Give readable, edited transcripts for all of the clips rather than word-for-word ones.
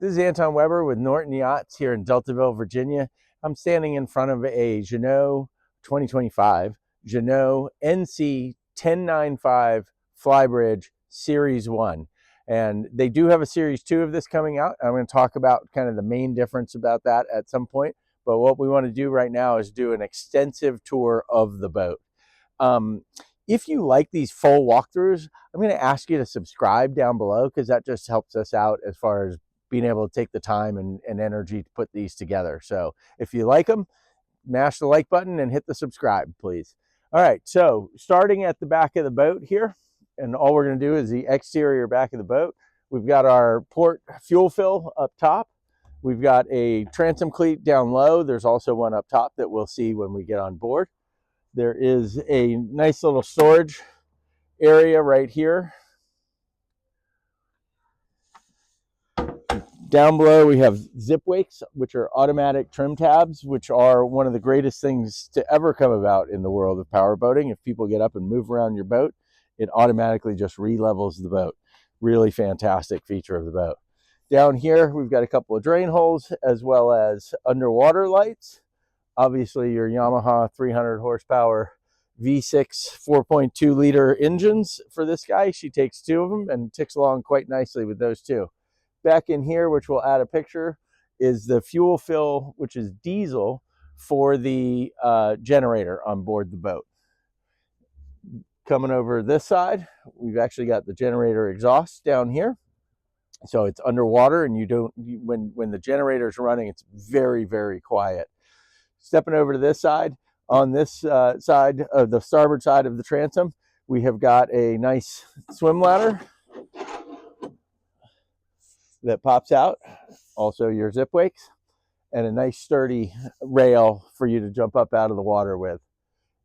This is Anton Weber with Norton Yachts here in Deltaville, Virginia. I'm standing in front of a Jeanneau 2025 Jeanneau NC 1095 Flybridge Series 1. And they do have a Series 2 of this coming out. I'm going to talk about kind of the main difference about that at some point. But what we want to do right now is do an extensive tour of the boat. If you like these full walkthroughs, I'm going to ask you to subscribe down below because that just helps us out as far as being able to take the time and energy to put these together. So if you like them, mash the like button and hit the subscribe, please. All right, so starting at the back of the boat here, and all we're going to do is the exterior back of the boat. We've got our port fuel fill up top. We've got a transom cleat down low. There's also one up top that we'll see when we get on board. There is a nice little storage area right here. Down below we have zip wakes, which are automatic trim tabs, which are one of the greatest things to ever come about in the world of power boating. If people get up and move around your boat, it automatically just re-levels the boat. Really fantastic feature of the boat. Down here we've got a couple of drain holes as well as underwater lights. Obviously your Yamaha 300 horsepower V6 4.2 liter engines for this guy. She takes two of them and ticks along quite nicely with those two. Back in here, which we'll add a picture, is the fuel fill, which is diesel for the generator on board the boat. Coming over this side, we've actually got the generator exhaust down here. So it's underwater and when the generator is running, it's very, very quiet. Stepping over to this side, on this side of the starboard side of the transom, we have got a nice swim ladder that pops out, also your zip wakes, and a nice sturdy rail for you to jump up out of the water with.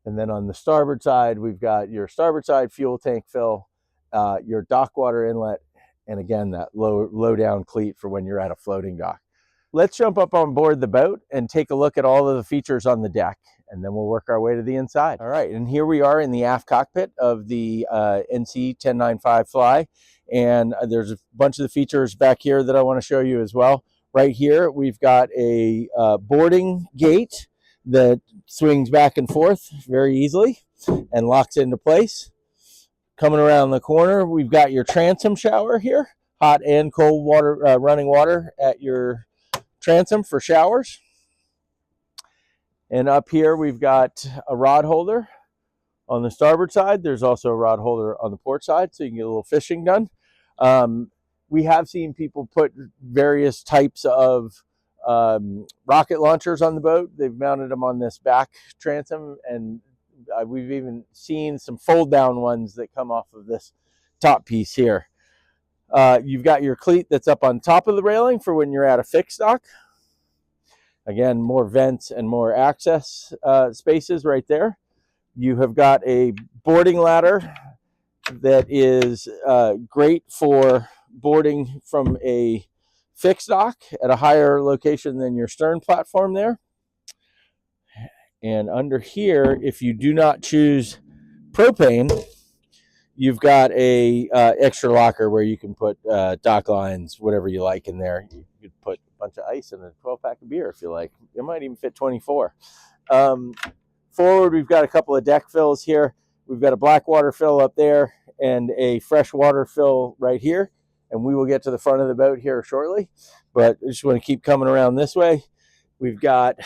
And then on the starboard side, we've got your starboard side fuel tank fill, your dock water inlet, and again, that low down cleat for when you're at a floating dock. Let's jump up on board the boat and take a look at all of the features on the deck, and then we'll work our way to the inside. All right, and here we are in the aft cockpit of the NC 1095 Fly. And there's a bunch of the features back here that I want to show you as well. Right here, we've got a boarding gate that swings back and forth very easily and locks into place. Coming around the corner, we've got your transom shower here, hot and cold water, running water at your transom for showers. And up here, we've got a rod holder on the starboard side. There's also a rod holder on the port side, so you can get a little fishing done. We have seen people put various types of rocket launchers on the boat. They've mounted them on this back transom, and we've even seen some fold down ones that come off of this top piece here. You've got your cleat that's up on top of the railing for when you're at a fixed dock. Again, more vents and more access spaces right there. You have got a boarding ladder that is great for boarding from a fixed dock at a higher location than your stern platform there. And under here, if you do not choose propane, you've got a extra locker where you can put dock lines, whatever you like in there. You could put a bunch of ice and a 12-pack of beer if you like. It might even fit 24. Forward, we've got a couple of deck fills here. We've got a black water fill up there and a fresh water fill right here. And we will get to the front of the boat here shortly. But I just want to keep coming around this way. We've got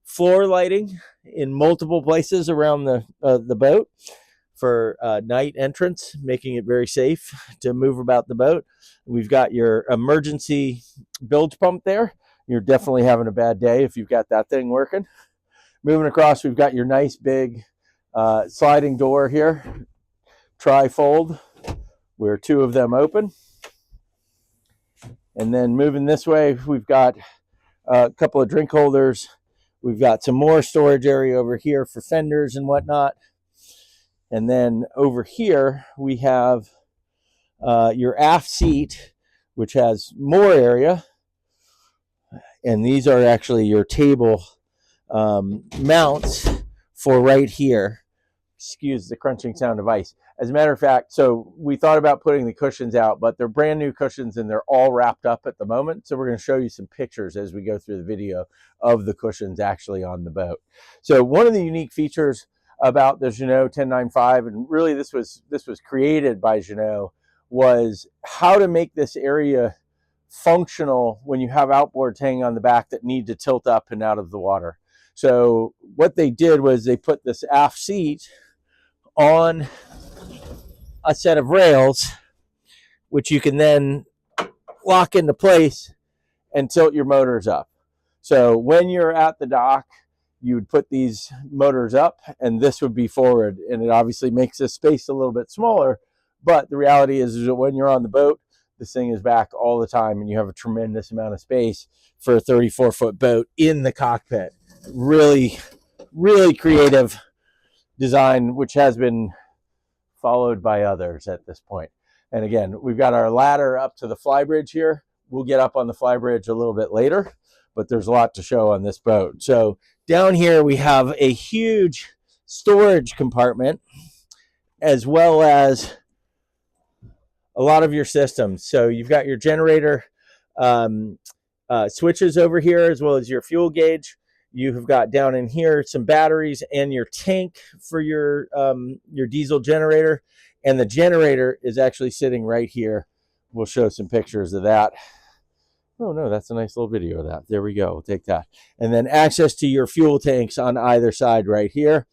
floor lighting in multiple places around the boat for night entrance, making it very safe to move about the boat. We've got your emergency bilge pump there. You're definitely having a bad day if you've got that thing working. Moving across, we've got your nice big sliding door here, tri-fold, where two of them open. And then moving this way, we've got a couple of drink holders. We've got some more storage area over here for fenders and whatnot. And then over here, we have your aft seat, which has more area. And these are actually your table mounts for right here. Excuse the crunching sound of ice. As a matter of fact, so we thought about putting the cushions out, but they're brand new cushions and they're all wrapped up at the moment. So we're going to show you some pictures as we go through the video of the cushions actually on the boat. So one of the unique features about the Jeanneau 1095, and really this was created by Jeanneau, was how to make this area functional when you have outboards hanging on the back that need to tilt up and out of the water. So what they did was they put this aft seat on a set of rails, which you can then lock into place and tilt your motors up. So when you're at the dock, you would put these motors up and this would be forward, and it obviously makes this space a little bit smaller, but the reality is that when you're on the boat, this thing is back all the time and you have a tremendous amount of space for a 34-foot boat in the cockpit. Really, really creative design, which has been followed by others at this point. And again, we've got our ladder up to the Flybridge here. We'll get up on the Flybridge a little bit later, but there's a lot to show on this boat. So down here we have a huge storage compartment as well as a lot of your systems. So you've got your generator switches over here, as well as your fuel gauge. You've got down in here some batteries and your tank for your diesel generator. And the generator is actually sitting right here. We'll show some pictures of that. Oh no, that's a nice little video of that. There we go, we'll take that. And then access to your fuel tanks on either side right here.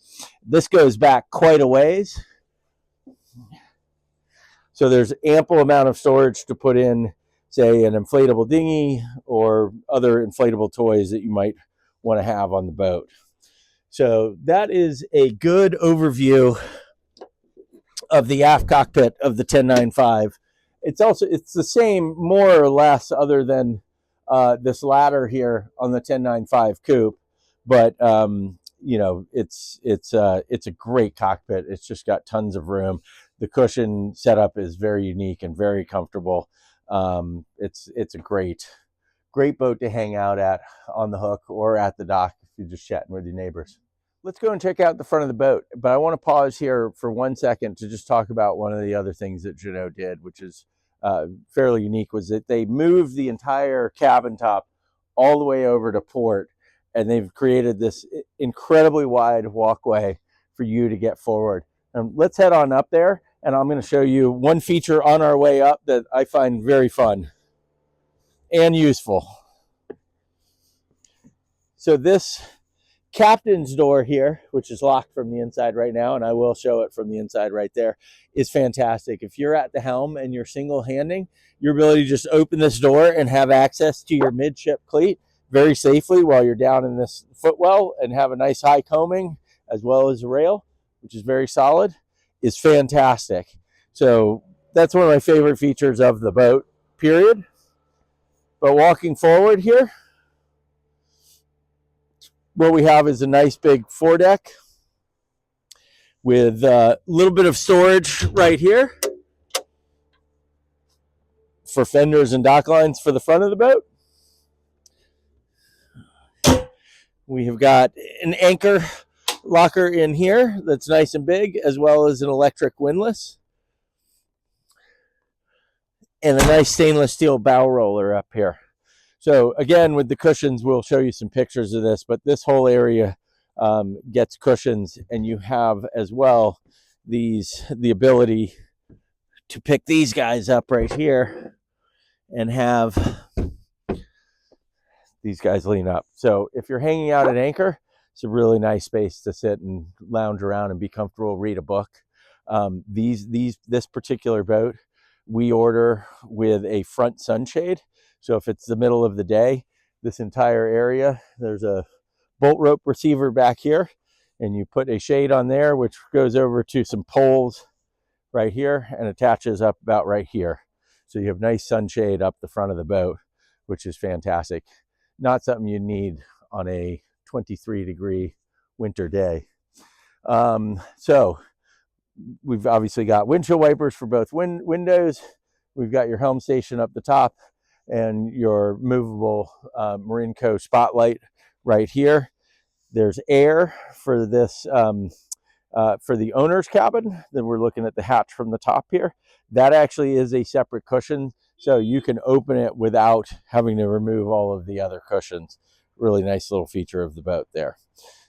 This goes back quite a ways. So there's ample amount of storage to put in, say, an inflatable dinghy or other inflatable toys that you might want to have on the boat. So that is a good overview of the aft cockpit of the 1095. It's the same more or less, other than this ladder here on the 1095 coupe, but you know, it's a great cockpit. It's just got tons of room. The cushion setup is very unique and very comfortable. It's a great boat to hang out at on the hook or at the dock if you're just chatting with your neighbors. Let's go and check out the front of the boat, but I want to pause here for 1 second to just talk about one of the other things that Jeanneau did, which is fairly unique, was that they moved the entire cabin top all the way over to port, and they've created this incredibly wide walkway for you to get forward. Let's head on up there, and I'm going to show you one feature on our way up that I find very fun and useful. So this captain's door here, which is locked from the inside right now, and I will show it from the inside right there, is fantastic. If you're at the helm and you're single-handing, your ability to just open this door and have access to your midship cleat very safely while you're down in this footwell and have a nice high combing as well as a rail, which is very solid, is fantastic. So that's one of my favorite features of the boat, period. But walking forward here, what we have is a nice big foredeck with a little bit of storage right here for fenders and dock lines for the front of the boat. We have got an anchor locker in here that's nice and big, as well as an electric windlass. And a nice stainless steel bow roller up here. So again, with the cushions, we'll show you some pictures of this, but this whole area gets cushions, and you have as well the ability to pick these guys up right here and have these guys lean up. So if you're hanging out at anchor, it's a really nice space to sit and lounge around and be comfortable, read a book. This particular boat we order with a front sunshade. So if it's the middle of the day, this entire area, there's a bolt rope receiver back here, and you put a shade on there, which goes over to some poles right here and attaches up about right here. So you have nice sunshade up the front of the boat, which is fantastic. Not something you need on a 23-degree winter day. So we've obviously got windshield wipers for both windows. We've got your helm station up the top and your movable Marinco spotlight right here. There's air for this For the owner's cabin, then we're looking at the hatch from the top here. That actually is a separate cushion, so you can open it without having to remove all of the other cushions. Really nice little feature of the boat there.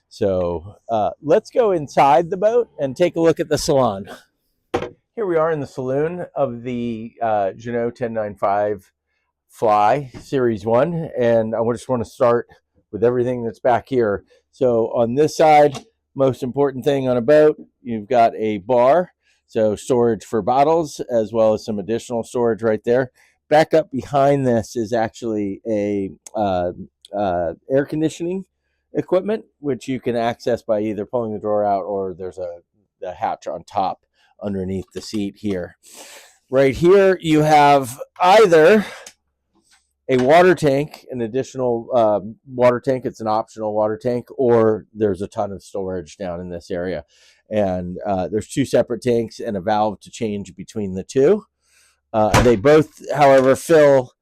So let's go inside the boat and take a look at the salon. Here we are in the saloon of the Jeanneau 1095 Fly Series 1, and I just want to start with everything that's back here. So on this side, most important thing on a boat, you've got a bar, so storage for bottles, as well as some additional storage right there. Back up behind this is actually a air conditioning equipment, which you can access by either pulling the drawer out, or there's a hatch on top underneath the seat here. Right here, you have either a water tank, an additional water tank. It's an optional water tank, or there's a ton of storage down in this area. And there's two separate tanks and a valve to change between the two. They both, however, fill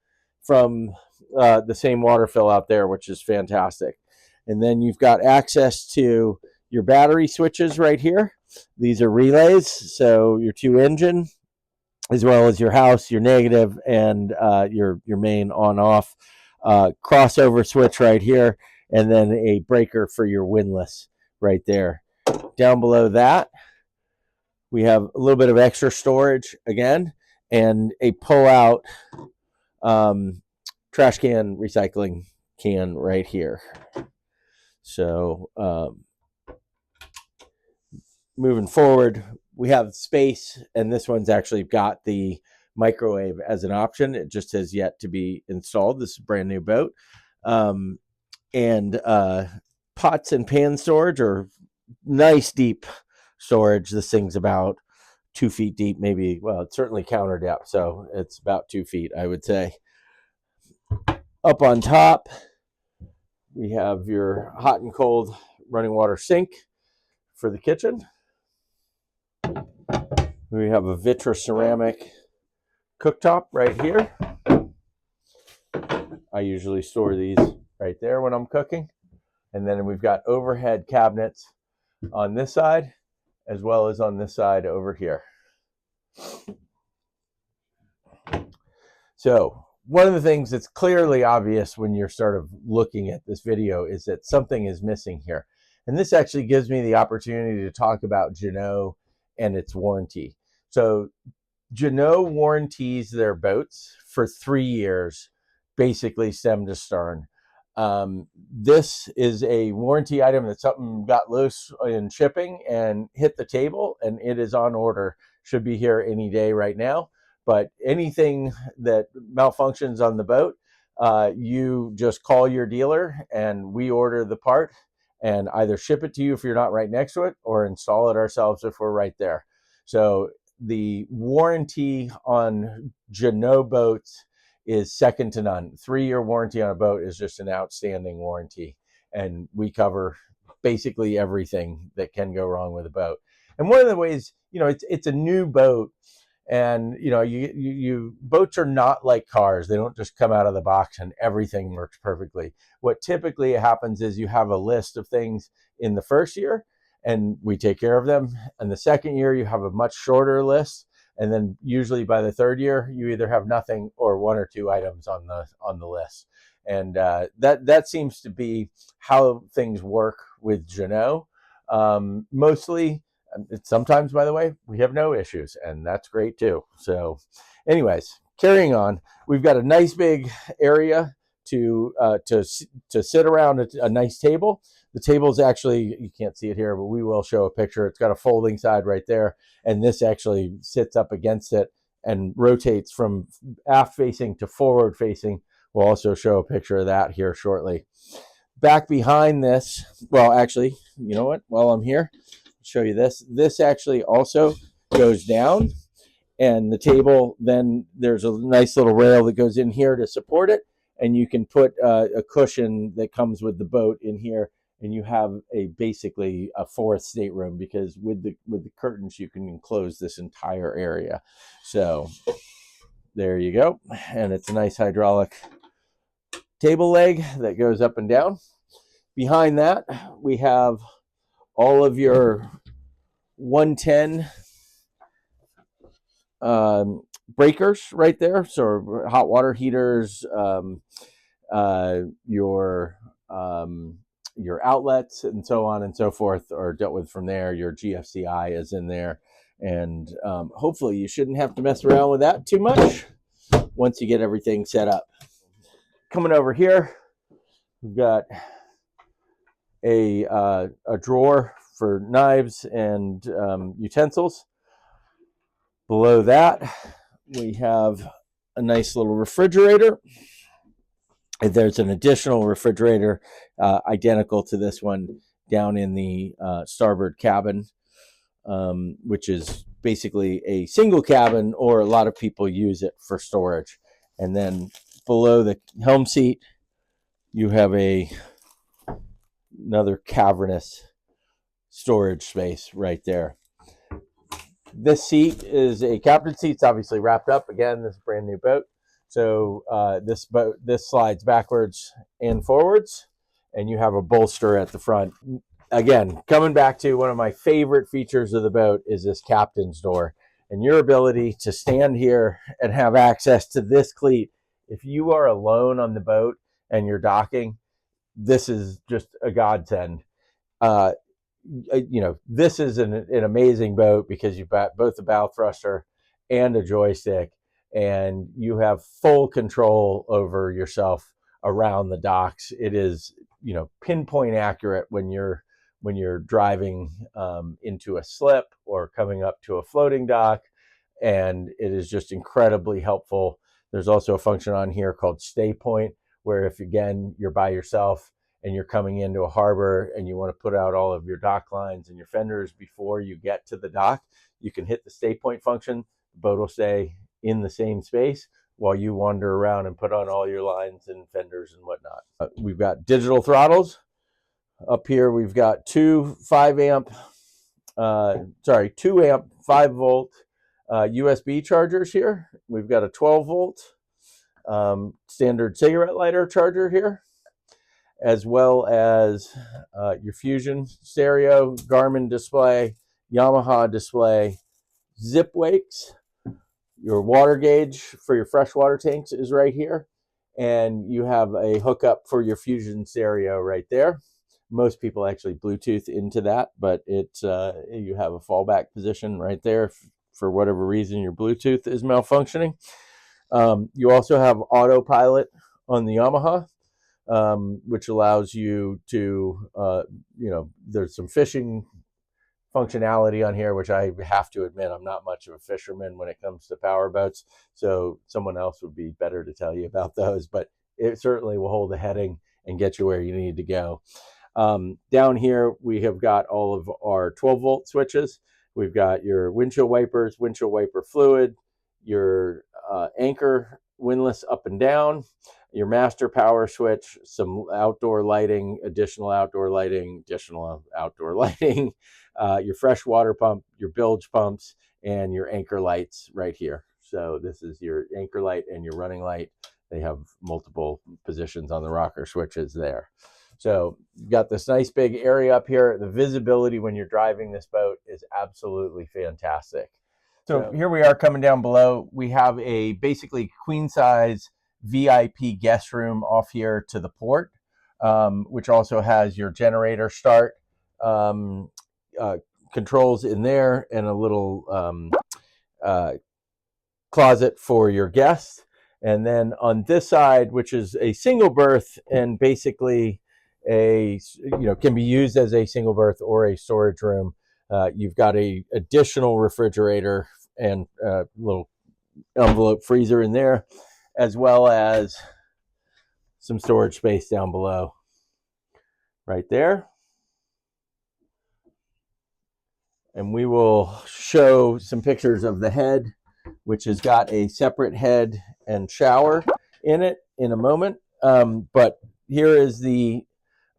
from the same water fill out there, which is fantastic. And then you've got access to your battery switches right here. These are relays, so your two engine, as well as your house, your negative, and your main on-off crossover switch right here, and then a breaker for your windlass right there. Down below that, we have a little bit of extra storage again, and a pull-out trash can recycling can right here. So moving forward, we have space, and this one's actually got the microwave as an option. It just has yet to be installed. This is a brand new boat. And pots and pan storage, or nice deep storage. This thing's about 2 feet deep, maybe. Well, it's certainly counter depth, so it's about 2 feet, I would say. Up on top, we have your hot and cold running water sink for the kitchen. We have a vitreous ceramic cooktop right here. I usually store these right there when I'm cooking. And then we've got overhead cabinets on this side, as well as on this side over here. So one of the things that's clearly obvious when you're sort of looking at this video is that something is missing here. And this actually gives me the opportunity to talk about Jeanneau and its warranty. So Jeanneau warranties their boats for 3 years, basically stem to stern. This is a warranty item that something got loose in shipping and hit the table, and it is on order. Should be here any day right now. But anything that malfunctions on the boat, you just call your dealer and we order the part and either ship it to you if you're not right next to it, or install it ourselves if we're right there. So the warranty on Jeanneau boats is second to none. 3-year warranty on a boat is just an outstanding warranty. And we cover basically everything that can go wrong with a boat. And one of the ways, it's a new boat. And you boats are not like cars. They don't just come out of the box and everything works perfectly. What typically happens is you have a list of things in the first year, and we take care of them. And the second year, you have a much shorter list, and then usually by the third year, you either have nothing or 1 or 2 items on the list. And that seems to be how things work with Jeanneau. Mostly. Sometimes, by the way, we have no issues, and that's great too. So anyways, carrying on, we've got a nice big area to sit around a nice table. The table is actually, you can't see it here, but we will show a picture. It's got a folding side right there, and this actually sits up against it and rotates from aft facing to forward facing. We'll also show a picture of that here shortly. Back behind this, well, actually, you know what? While I'm here, show you this. This actually also goes down, and the table, then there's a nice little rail that goes in here to support it, and you can put a cushion that comes with the boat in here, and you have basically a fourth stateroom, because with the curtains you can enclose this entire area. So there you go, and it's a nice hydraulic table leg that goes up and down. Behind that, we have all of your 110 breakers right there. So hot water heaters, your outlets and so on and so forth are dealt with from there. Your GFCI is in there. And hopefully you shouldn't have to mess around with that too much once you get everything set up. Coming over here, we've got a drawer for knives and utensils. Below that, we have a nice little refrigerator. And there's an additional refrigerator identical to this one down in the starboard cabin, which is basically a single cabin, or a lot of people use it for storage. And then below the helm seat, you have another cavernous storage space right there. This seat is a captain seat. It's obviously wrapped up. Again, this is a brand new boat. So this slides backwards and forwards, and you have a bolster at the front. Again, coming back to one of my favorite features of the boat is this captain's door, and your ability to stand here and have access to this cleat. If you are alone on the boat and you're docking, this is just a godsend. This is an amazing boat because you've got both a bow thruster and a joystick, and you have full control over yourself around the docks. It is, pinpoint accurate when you're driving into a slip or coming up to a floating dock, and it is just incredibly helpful. There's also a function on here called stay point, where if, again, you're by yourself and you're coming into a harbor and you want to put out all of your dock lines and your fenders before you get to the dock, you can hit the stay point function. The boat will stay in the same space while you wander around and put on all your lines and fenders and whatnot. We've got digital throttles. Up here, we've got 2 amp 5 volt USB chargers here. We've got a 12 volt standard cigarette lighter charger here, as well as your Fusion stereo, Garmin display, Yamaha display, zip wakes. Your water gauge for your freshwater tanks is right here, and you have a hookup for your Fusion stereo right there. Most people actually Bluetooth into that, but you have a fallback position right there if, for whatever reason, your Bluetooth is malfunctioning. You also have autopilot on the Yamaha, which allows you to, there's some fishing functionality on here, which I have to admit, I'm not much of a fisherman when it comes to power boats, so someone else would be better to tell you about those, but it certainly will hold a heading and get you where you need to go. Down here, we have got all of our 12 volt switches. We've got your windshield wipers, windshield wiper fluid, your anchor windlass up and down, your master power switch, some outdoor lighting, additional outdoor lighting, your freshwater pump, your bilge pumps, and your anchor lights right here. So this is your anchor light and your running light. They have multiple positions on the rocker switches there. So you've got this nice big area up here. The visibility when you're driving this boat is absolutely fantastic. So here we are coming down below. We have a basically queen size VIP guest room off here to the port, which also has your generator start controls in there, and a little closet for your guests. And then on this side, which is a single berth and basically can be used as a single berth or a storage room, you've got a additional refrigerator and a little envelope freezer in there, as well as some storage space down below right there. And we will show some pictures of the head, which has got a separate head and shower in it in a moment. But here is the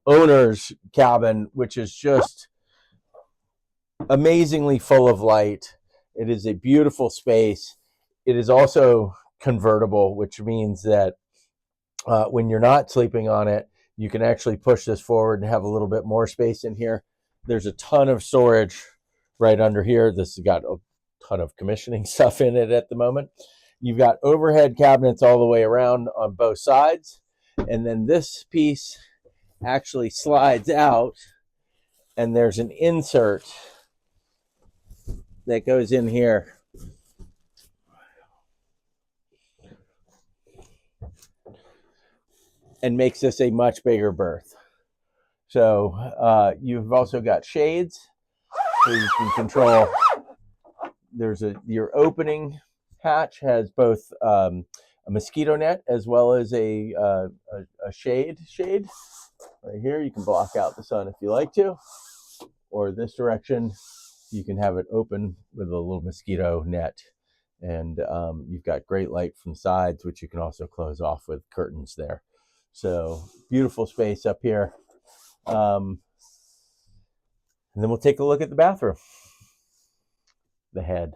owner's cabin, which is just amazingly full of light. It is a beautiful space. It is also convertible, which means that when you're not sleeping on it, you can actually push this forward and have a little bit more space in here. There's a ton of storage right under here. This has got a ton of commissioning stuff in it at the moment. You've got overhead cabinets all the way around on both sides. And then this piece actually slides out, and there's an insert that goes in here. And makes this a much bigger berth. So you've also got shades, so you can control. There's your opening hatch has both a mosquito net as well as a shade. Right here, you can block out the sun if you like to, or this direction, you can have it open with a little mosquito net. And you've got great light from the sides, which you can also close off with curtains there. So beautiful space up here. And then we'll take a look at the bathroom, the head.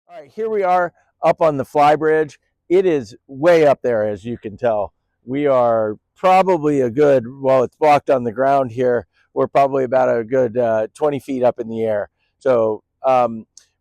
All right, here we are up on the Flybridge. It is way up there, as you can tell. We are probably a good, well, it's blocked on the ground here. We're probably about a good 20 feet up in the air. So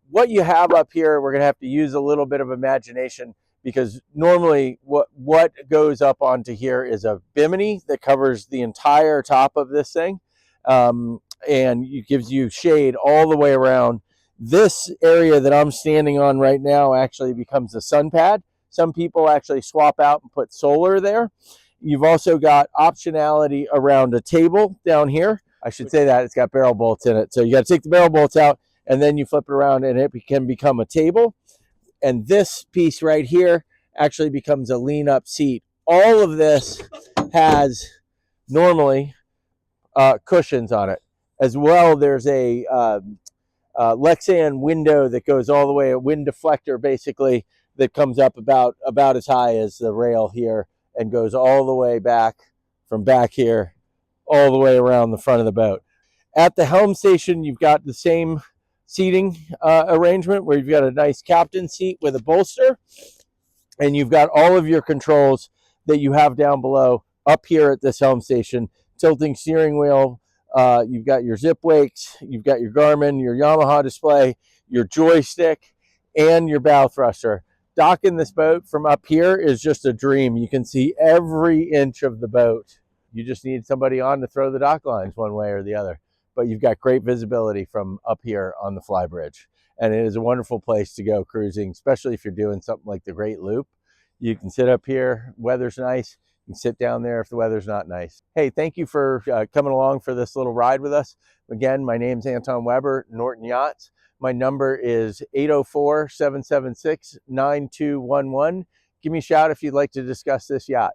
what you have up here, we're going to have to use a little bit of imagination, because normally what goes up onto here is a bimini that covers the entire top of this thing, and it gives you shade all the way around. This area that I'm standing on right now actually becomes a sun pad. Some people actually swap out and put solar there. You've also got optionality around a table down here. I should say that it's got barrel bolts in it. So you got to take the barrel bolts out, and then you flip it around and it can become a table. And this piece right here actually becomes a lean up seat. All of this has normally cushions on it. As well, there's a Lexan window that goes all the way, a wind deflector basically, that comes up about as high as the rail here and goes all the way back from back here all the way around the front of the boat. At the helm station, you've got the same seating arrangement where you've got a nice captain seat with a bolster, and you've got all of your controls that you have down below up here at this helm station. Tilting steering wheel, you've got your zip wakes, you've got your Garmin, your Yamaha display, your joystick, and your bow thruster. Docking this boat from up here is just a dream. You can see every inch of the boat. You just need somebody on to throw the dock lines one way or the other. But you've got great visibility from up here on the Flybridge. And it is a wonderful place to go cruising, especially if you're doing something like the Great Loop. You can sit up here, weather's nice. You can sit down there if the weather's not nice. Hey, thank you for coming along for this little ride with us. Again, my name's Anton Weber, Norton Yachts. My number is 804-776-9211. Give me a shout if you'd like to discuss this yacht.